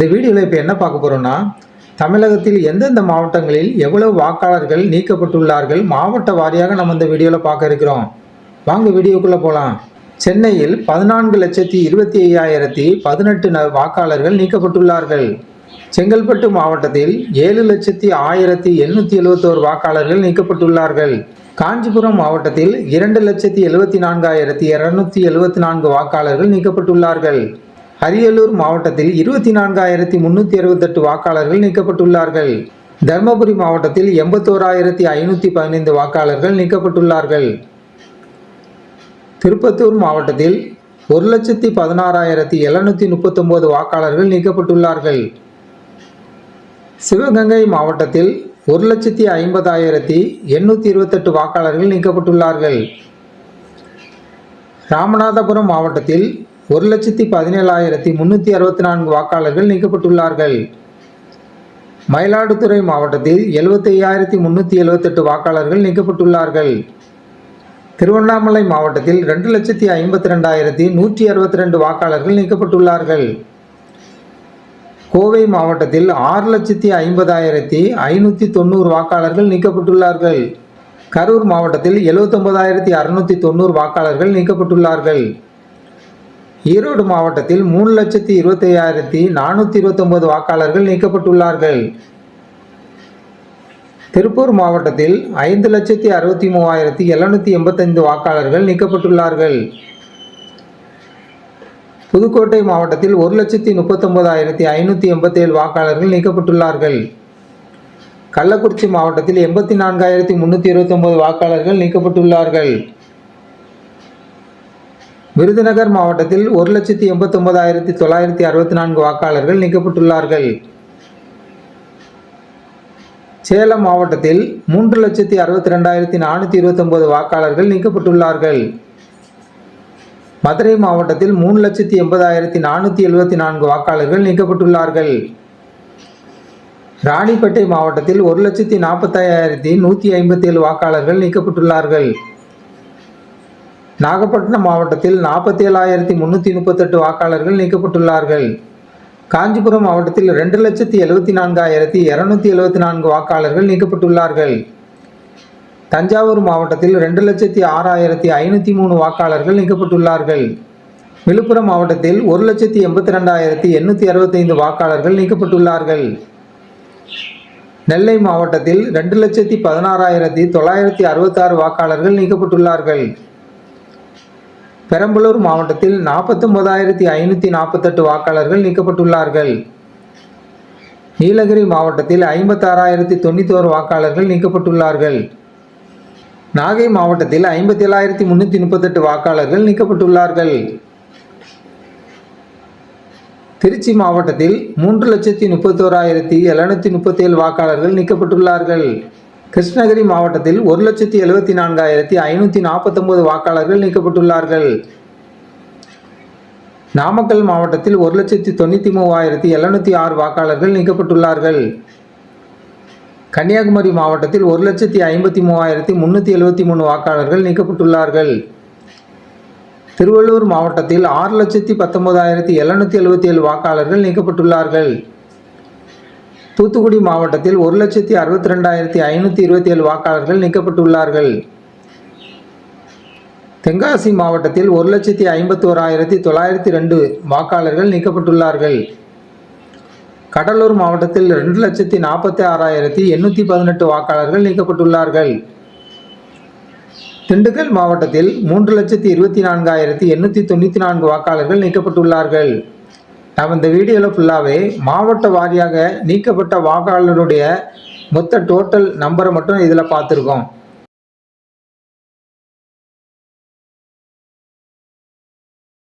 இந்த வீடியோவில் இப்போ என்ன பார்க்க போகிறோம்னா, தமிழகத்தில் எந்தெந்த மாவட்டங்களில் எவ்வளவு வாக்காளர்கள் நீக்கப்பட்டுள்ளார்கள் மாவட்ட வாரியாக நம்ம இந்த வீடியோவில் பார்க்க இருக்கிறோம். வாங்க வீடியோக்குள்ளே போகலாம். சென்னையில் 14,25,018 வாக்காளர்கள் நீக்கப்பட்டுள்ளார்கள். செங்கல்பட்டு மாவட்டத்தில் 7,01,871 வாக்காளர்கள் நீக்கப்பட்டுள்ளார்கள். காஞ்சிபுரம் மாவட்டத்தில் 2,74,274 வாக்காளர்கள் நீக்கப்பட்டுள்ளார்கள். அரியலூர் மாவட்டத்தில் 24,368 வாக்காளர்கள் நீக்கப்பட்டுள்ளார்கள். தருமபுரி மாவட்டத்தில் 81,515 வாக்காளர்கள் நீக்கப்பட்டுள்ளார்கள். திருப்பத்தூர் மாவட்டத்தில் 1,16,739 வாக்காளர்கள் நீக்கப்பட்டுள்ளார்கள். சிவகங்கை மாவட்டத்தில் 1,50,828 வாக்காளர்கள் நீக்கப்பட்டுள்ளார்கள். ராமநாதபுரம் மாவட்டத்தில் 1,17,364 வாக்காளர்கள் நீக்கப்பட்டுள்ளார்கள். மயிலாடுதுறை மாவட்டத்தில் 75,378 வாக்காளர்கள் நீக்கப்பட்டுள்ளார்கள். திருவண்ணாமலை மாவட்டத்தில் 2,52,162 வாக்காளர்கள் நீக்கப்பட்டுள்ளார்கள். கோவை மாவட்டத்தில் 6,50,590 வாக்காளர்கள் நீக்கப்பட்டுள்ளார்கள். கரூர் மாவட்டத்தில் 79,690 வாக்காளர்கள் நீக்கப்பட்டுள்ளார்கள். ஈரோடு மாவட்டத்தில் 3,25,429 வாக்காளர்கள் நீக்கப்பட்டுள்ளார்கள். திருப்பூர் மாவட்டத்தில் 5,63,785 வாக்காளர்கள் நீக்கப்பட்டுள்ளார்கள். புதுக்கோட்டை மாவட்டத்தில் 1,39,587 வாக்காளர்கள் நீக்கப்பட்டுள்ளார்கள். கள்ளக்குறிச்சி மாவட்டத்தில் 84,329 வாக்காளர்கள் நீக்கப்பட்டுள்ளார்கள். விருதுநகர் மாவட்டத்தில் 1,89,964 வாக்காளர்கள் நீக்கப்பட்டுள்ளார்கள். சேலம் மாவட்டத்தில் 3,62,429 வாக்காளர்கள் நீக்கப்பட்டுள்ளார்கள். மதுரை மாவட்டத்தில் 3,80,474 வாக்காளர்கள் நீக்கப்பட்டுள்ளார்கள். ராணிப்பேட்டை மாவட்டத்தில் 1,45,157 வாக்காளர்கள் நீக்கப்பட்டுள்ளார்கள். நாகப்பட்டினம் மாவட்டத்தில் 47,338 வாக்காளர்கள் நீக்கப்பட்டுள்ளார்கள். காஞ்சிபுரம் மாவட்டத்தில் 2,74,274 வாக்காளர்கள் நீக்கப்பட்டுள்ளார்கள். தஞ்சாவூர் மாவட்டத்தில் 2,06,503 வாக்காளர்கள் நீக்கப்பட்டுள்ளார்கள். விழுப்புரம் மாவட்டத்தில் 1,82,865 வாக்காளர்கள் நீக்கப்பட்டுள்ளார்கள். நெல்லை மாவட்டத்தில் 2,16,966 வாக்காளர்கள் நீக்கப்பட்டுள்ளார்கள். பெரம்பலூர் மாவட்டத்தில் 49,548 வாக்காளர்கள் நீக்கப்பட்டுள்ளார்கள். நீலகிரி மாவட்டத்தில் 56,091 வாக்காளர்கள் நீக்கப்பட்டுள்ளார்கள். நாகை மாவட்டத்தில் 57,338 வாக்காளர்கள் நீக்கப்பட்டுள்ளார்கள். திருச்சி மாவட்டத்தில் 3,31,737 வாக்காளர்கள் நீக்கப்பட்டுள்ளார்கள். கிருஷ்ணகிரி மாவட்டத்தில் 1,74,549 வாக்காளர்கள் நீக்கப்பட்டுள்ளார்கள். நாமக்கல் மாவட்டத்தில் 1,93,706 வாக்காளர்கள் நீக்கப்பட்டுள்ளார்கள். கன்னியாகுமரி மாவட்டத்தில் 1,53,373 வாக்காளர்கள் நீக்கப்பட்டுள்ளார்கள். திருவள்ளூர் மாவட்டத்தில் 6,19,777 வாக்காளர்கள் நீக்கப்பட்டுள்ளார்கள். தூத்துக்குடி மாவட்டத்தில் 1,62,527 வாக்காளர்கள் நீக்கப்பட்டுள்ளார்கள். தென்காசி மாவட்டத்தில் 1,51,902 வாக்காளர்கள் நீக்கப்பட்டுள்ளார்கள். கடலூர் மாவட்டத்தில் 2,46,818 வாக்காளர்கள் நீக்கப்பட்டுள்ளார்கள். திண்டுக்கல் மாவட்டத்தில் 3,24,894 வாக்காளர்கள் நீக்கப்பட்டுள்ளார்கள். நாம் இந்த வீடியோவில் ஃபுல்லாகவே மாவட்ட வாரியாக நீக்கப்பட்ட வாக்காளருடைய மொத்த டோட்டல் நம்பரை மட்டும் இதில் பார்த்துருக்கோம்.